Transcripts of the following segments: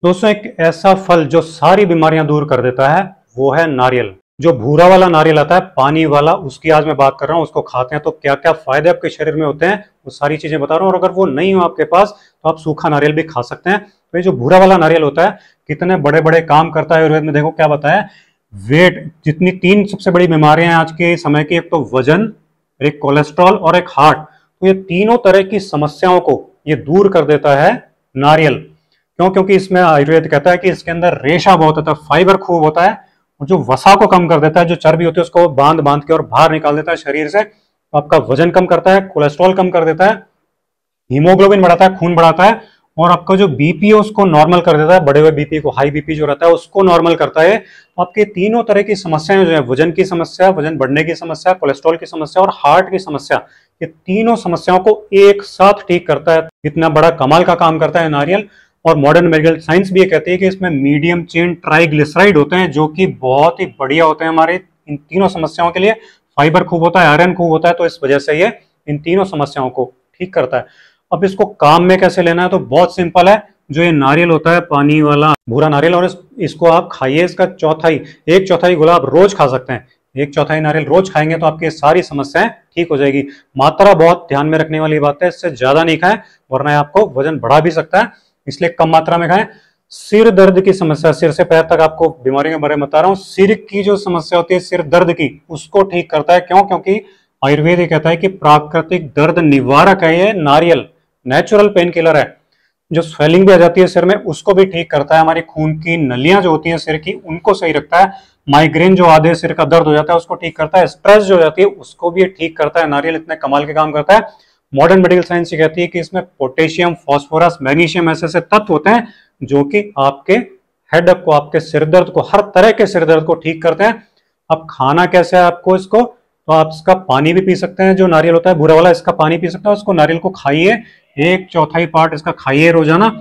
दोस्तों, एक ऐसा फल जो सारी बीमारियां दूर कर देता है वो है नारियल। जो भूरा वाला नारियल आता है, पानी वाला, उसकी आज मैं बात कर रहा हूँ। उसको खाते हैं तो क्या क्या फायदे आपके शरीर में होते हैं वो सारी चीजें बता रहा हूँ। और अगर वो नहीं हो आपके पास तो आप सूखा नारियल भी खा सकते हैं। तो ये जो भूरा वाला नारियल होता है, कितने बड़े बड़े काम करता है आयुर्वेद में। देखो क्या बताया, वेट, जितनी तीन सबसे बड़ी बीमारियां हैं आज के समय की, एक तो वजन, एक कोलेस्ट्रॉल और एक हार्ट, तो ये तीनों तरह की समस्याओं को ये दूर कर देता है नारियल। क्यों? क्योंकि इसमें आयुर्वेद कहता है कि इसके अंदर रेशा बहुत होता है, फाइबर खूब होता है, और जो वसा को कम कर देता है, जो चर्बी होती है उसको बांध बांध के और बाहर निकाल देता है शरीर से। तो आपका वजन कम करता है, कोलेस्ट्रॉल कम कर देता है, हीमोग्लोबिन बढ़ाता है, खून बढ़ाता है, और आपका जो बीपी है उसको नॉर्मल कर देता है। बढ़े हुए बीपी को, हाई बीपी जो रहता है उसको नॉर्मल करता है। तो आपके तीनों तरह की समस्याएं जो है, वजन की समस्या, वजन बढ़ने की समस्या, कोलेस्ट्रॉल की समस्या और हार्ट की समस्या, ये तीनों समस्याओं को एक साथ ठीक करता है। इतना बड़ा कमाल का काम करता है नारियल। और मॉडर्न मेडिकल साइंस भी ये कहती है कि इसमें मीडियम चेन ट्राइग्लिसराइड होते हैं, जो कि बहुत ही बढ़िया होते हैं हमारे इन तीनों समस्याओं के लिए। फाइबर खूब होता है, आयरन खूब होता है, तो इस वजह से ये इन तीनों समस्याओं को ठीक करता है। अब इसको काम में कैसे लेना है, तो बहुत सिंपल है। जो ये नारियल होता है, पानी वाला भूरा नारियल, और इसको आप खाइए। इसका एक चौथाई गोला आप रोज खा सकते हैं। एक चौथाई नारियल रोज खाएंगे तो आपकी सारी समस्याएं ठीक हो जाएगी। मात्रा बहुत ध्यान में रखने वाली बात है, इससे ज्यादा नहीं खाएं वरना आपको वजन बढ़ा भी सकता है, इसलिए कम मात्रा में खाएं। सिर दर्द की समस्या, सिर से पैर तक आपको बीमारियों के बारे में बता रहा हूं। सिर की जो समस्या होती है, सिर दर्द की, उसको ठीक करता है। क्यों? क्योंकि आयुर्वेद ये कहता है कि प्राकृतिक दर्द निवारक है ये नारियल, नेचुरल पेन किलर है। जो स्वेलिंग भी आ जाती है सिर में, उसको भी ठीक करता है। हमारी खून की नलियां जो होती हैं सिर की, उनको सही रखता है। माइग्रेन जो आधे सिर का दर्द हो जाता है उसको ठीक करता है। स्ट्रेस जो हो जाती है उसको भी ठीक करता है। नारियल इतने कमाल के काम करता है। मॉडर्न मेडिकल साइंस ये कहती है कि इसमें पोटेशियम, फास्फोरस, मैग्नीशियम ऐसे ऐसे तत्व होते हैं जो कि आपके हेडेक को, आपके सिर दर्द को, हर तरह के सिर दर्द को ठीक करते हैं। अब खाना कैसे है आपको इसको, तो आप इसका पानी भी पी सकते हैं। जो नारियल होता है भूरा वाला, इसका पानी पी सकते हैं। उसको, नारियल को खाइए, एक चौथाई पार्ट इसका खाइए रोजाना।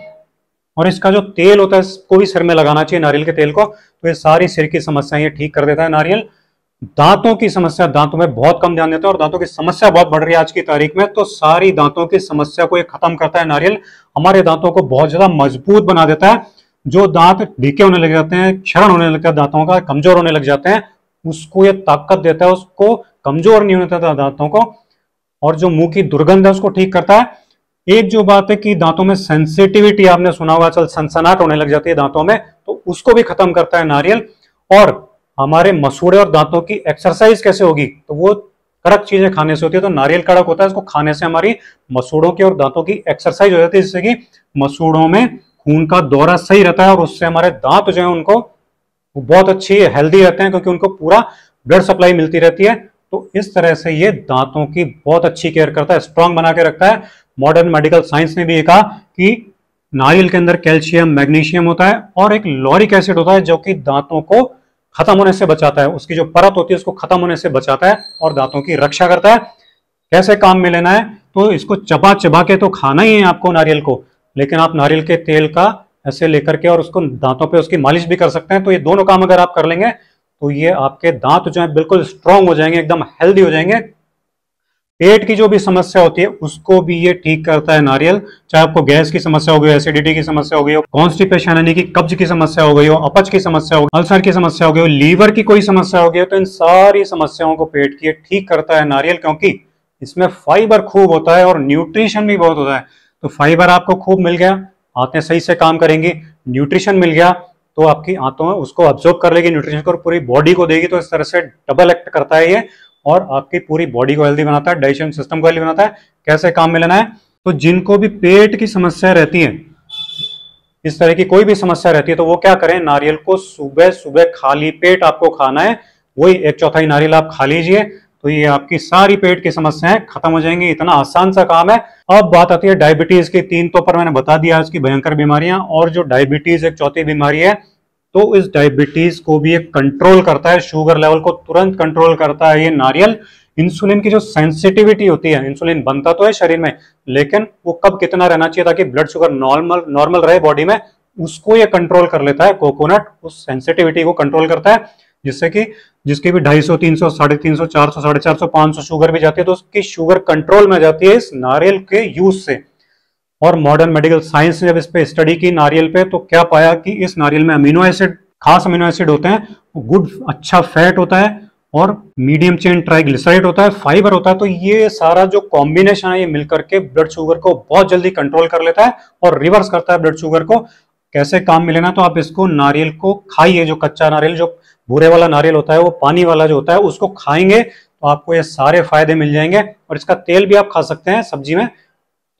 और इसका जो तेल होता है इसको भी सिर में लगाना चाहिए, नारियल के तेल को। तो ये सारी सिर की समस्याएं ये ठीक कर देता है नारियल। दांतों की समस्या, दांतों में बहुत कम ध्यान देते हैं और दांतों की समस्या बहुत बढ़ रही है आज की तारीख में, तो सारी दांतों की समस्या को ये खत्म करता है नारियल। हमारे दांतों को बहुत ज्यादा मजबूत बना देता है। जो दांत ढीके होने लग जाते हैं, क्षरण होने लगता है दांतों का, कमजोर होने लग जाते हैं, उसको ये ताकत देता है, उसको कमजोर नहीं होने देता दांतों को। और जो मुंह की दुर्गंध है उसको ठीक करता है। एक जो बात है कि दांतों में सेंसिटिविटी, आपने सुना होगा, चल सनसनाहट होने लग जाती है दांतों में, तो उसको भी खत्म करता है नारियल। और हमारे मसूड़े और दांतों की एक्सरसाइज कैसे होगी, तो वो कड़क चीजें खाने से होती है। तो नारियल कड़क होता है, इसको खाने से हमारी मसूड़ों की और दांतों की एक्सरसाइज हो जाती है, जिससे कि मसूड़ों में खून का दौरा सही रहता है और उससे हमारे दांत जो है उनको बहुत अच्छी हेल्दी रहते हैं, क्योंकि उनको पूरा ब्लड सप्लाई मिलती रहती है। तो इस तरह से ये दांतों की बहुत अच्छी केयर करता है, स्ट्रांग बना के रखता है। मॉडर्न मेडिकल साइंस ने भी ये कहा कि नारियल के अंदर कैल्शियम, मैग्नीशियम होता है और एक लॉरिक एसिड होता है, जो कि दांतों को खत्म होने से बचाता है। उसकी जो परत होती है उसको खत्म होने से बचाता है और दांतों की रक्षा करता है। कैसे काम में लेना है, तो इसको चबा चबा के तो खाना ही है आपको नारियल को, लेकिन आप नारियल के तेल का ऐसे लेकर के और उसको दांतों पे उसकी मालिश भी कर सकते हैं। तो ये दोनों काम अगर आप कर लेंगे तो ये आपके दांत जो है बिल्कुल स्ट्रांग हो जाएंगे, एकदम हेल्दी हो जाएंगे। पेट की जो भी समस्या होती है उसको भी ये ठीक करता है नारियल। चाहे आपको गैस की समस्या हो गई, एसिडिटी की समस्या हो गई हो, कॉन्स्टिपेशन यानी कि कब्ज की समस्या हो गई हो, अपच की समस्या हो, अल्सर की समस्या हो गई हो, लीवर की कोई समस्या हो गई हो, तो इन सारी समस्याओं को पेट की ठीक करता है नारियल। क्योंकि इसमें फाइबर खूब होता है और न्यूट्रिशन भी बहुत होता है। तो फाइबर आपको खूब मिल गया, आंतें सही से काम करेंगी। न्यूट्रिशन मिल गया तो आपकी आंतों में उसको ऑब्जॉर्व कर लेगी न्यूट्रिशन को और पूरी बॉडी को देगी। तो इस तरह से डबल एक्ट करता है ये और आपकी पूरी बॉडी को हेल्दी बनाता है, डाइजेशन सिस्टम को हेल्दी बनाता है। कैसे काम में लेना है, तो जिनको भी पेट की समस्या रहती है, इस तरह की कोई भी समस्या रहती है, तो वो क्या करें, नारियल को सुबह सुबह खाली पेट आपको खाना है। वही एक चौथाई नारियल आप खा लीजिए, तो ये आपकी सारी पेट की समस्याएं खत्म हो जाएंगी। इतना आसान सा काम है। अब बात आती है डायबिटीज की। तीन तो पर मैंने बता दिया आज की भयंकर बीमारियां, और जो डायबिटीज एक चौथी बीमारी है, तो इस डायबिटीज को भी एक कंट्रोल करता है, शुगर लेवल को तुरंत कंट्रोल करता है ये नारियल। इंसुलिन की जो सेंसिटिविटी होती है, इंसुलिन बनता तो है शरीर में, लेकिन वो कब कितना रहना चाहिए ताकि ब्लड शुगर नॉर्मल रहे बॉडी में, उसको ये कंट्रोल कर लेता है। कोकोनट उस सेंसिटिविटी को कंट्रोल करता है, जिससे कि जिसकी भी 250, 300, 350, 400, 450, 500 शुगर भी जाती है, तो उसकी शुगर कंट्रोल में जाती है इस नारियल के यूज से। और मॉडर्न मेडिकल साइंस ने जब इस पे स्टडी की नारियल पे, तो क्या पाया कि इस नारियल में अमीनो एसिड, खास अमीनो एसिड होते हैं, गुड अच्छा फैट होता है और मीडियम चेन ट्राइग्लिसराइड होता है, फाइबर होता है। तो ये सारा जो कॉम्बिनेशन है ये मिलकर के ब्लड शुगर को बहुत जल्दी कंट्रोल कर लेता है और रिवर्स करता है ब्लड शुगर को। कैसे काम में लेना, तो आप इसको नारियल को खाइए, जो कच्चा नारियल, जो भूरे वाला नारियल होता है, वो पानी वाला जो होता है, उसको खाएंगे तो आपको ये सारे फायदे मिल जाएंगे। और इसका तेल भी आप खा सकते हैं सब्जी में।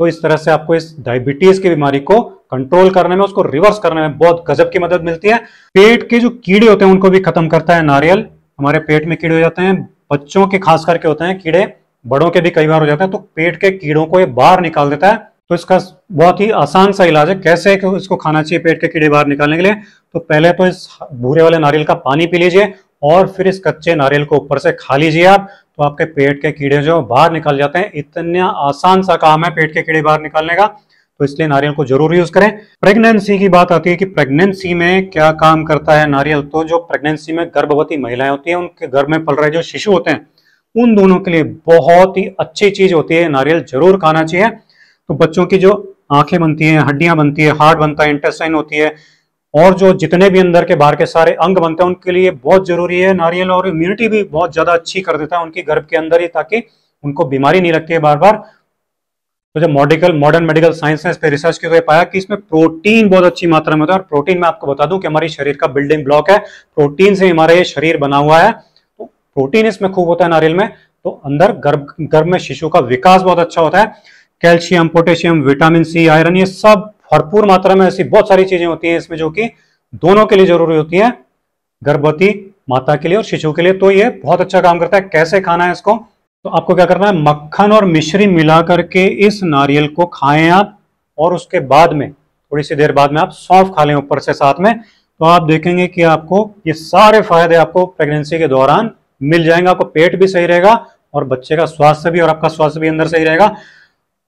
तो इस तरह से आपको इस डायबिटीज की बीमारी को कंट्रोल करने में, उसको रिवर्स करने में बहुत गजब की मदद मिलती है। पेट के जो कीड़े होते हैं उनको भी खत्म करता है नारियल। हमारे पेट में कीड़े हो जाते हैं, बच्चों के खास करके होते हैं कीड़े, बड़ों के भी कई बार हो जाते हैं, तो पेट के कीड़ों को ये बाहर निकाल देता है। तो इसका बहुत ही आसान सा इलाज है कैसे इसको खाना चाहिए पेट के कीड़े बाहर निकालने के लिए। तो पहले तो इस भूरे वाले नारियल का पानी पी लीजिए और फिर इस कच्चे नारियल को ऊपर से खा लीजिए आप, तो आपके पेट के कीड़े जो बाहर निकल जाते हैं। इतना आसान सा काम है पेट के कीड़े बाहर निकालने का, तो इसलिए नारियल को जरूर यूज करें। प्रेगनेंसी की बात आती है कि प्रेगनेंसी में क्या काम करता है नारियल। तो जो प्रेगनेंसी में गर्भवती महिलाएं होती हैं, उनके गर्भ में पल रहे जो शिशु होते हैं, उन दोनों के लिए बहुत ही अच्छी चीज होती है, नारियल जरूर खाना चाहिए। तो बच्चों की जो आंखें बनती हैं, हड्डियां बनती है, हार्ट बनता है, इंटेस्टाइन होती है, और जो जितने भी अंदर के बाहर के सारे अंग बनते हैं, उनके लिए बहुत जरूरी है नारियल। और इम्यूनिटी भी बहुत ज्यादा अच्छी कर देता है उनकी गर्भ के अंदर ही, ताकि उनको बीमारी नहीं लगती है बार बार। तो जब मॉडर्न मेडिकल साइंस ने इस पर रिसर्च की तो ये पाया कि इसमें प्रोटीन बहुत अच्छी मात्रा में होता है। और प्रोटीन मैं आपको बता दूं कि हमारी शरीर का बिल्डिंग ब्लॉक है, प्रोटीन से हमारा ये शरीर बना हुआ है। तो प्रोटीन इसमें खूब होता है नारियल में, तो अंदर गर्भ में शिशु का विकास बहुत अच्छा होता है। Calcium, potassium, vitamin C, iron, ये सब भरपूर मात्रा में ऐसी बहुत सारी चीजें होती हैं इसमें जो कि दोनों के लिए जरूरी होती है, गर्भवती माता के लिए और शिशु के लिए। तो ये बहुत अच्छा काम करता है। कैसे खाना है इसको, तो आपको क्या करना है, मक्खन और मिश्री मिला करके इस नारियल को खाएं आप, और उसके बाद में थोड़ी सी देर बाद में आप सौंफ खा लें ऊपर से साथ में। तो आप देखेंगे कि आपको ये सारे फायदे आपको प्रेगनेंसी के दौरान मिल जाएंगे। आपको पेट भी सही रहेगा और बच्चे का स्वास्थ्य भी और आपका स्वास्थ्य भी अंदर सही रहेगा।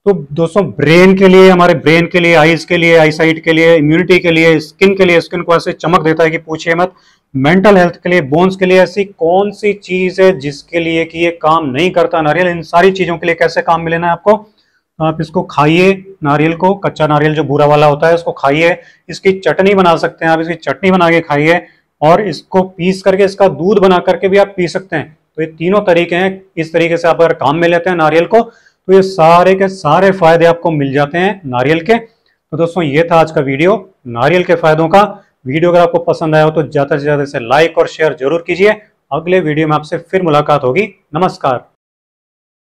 तो दोस्तों, ब्रेन के लिए, हमारे ब्रेन के लिए, आईज के लिए, आईसाइट के लिए, इम्यूनिटी के लिए, स्किन के लिए, स्किन को ऐसे चमक देता है कि पूछिए मत। मेंटल हेल्थ के लिए, बोन्स के लिए, ऐसी कौन सी चीज है जिसके लिए कि ये काम नहीं करता नारियल। इन सारी चीजों के लिए कैसे काम में लेना है आपको, आप इसको खाइए, नारियल को, कच्चा नारियल जो भूरा वाला होता है उसको खाइए। इसकी चटनी बना सकते हैं आप, इसकी चटनी बना के खाइए, और इसको पीस करके इसका दूध बना करके भी आप पी सकते हैं। तो ये तीनों तरीके हैं। इस तरीके से आप अगर काम में लेते हैं नारियल को, तो ये सारे के सारे फायदे आपको मिल जाते हैं नारियल के। तो दोस्तों, ये था आज का वीडियो नारियल के फायदों का। वीडियो अगर आपको पसंद आया हो तो ज्यादा से ज्यादा इसे लाइक और शेयर जरूर कीजिए। अगले वीडियो में आपसे फिर मुलाकात होगी। नमस्कार।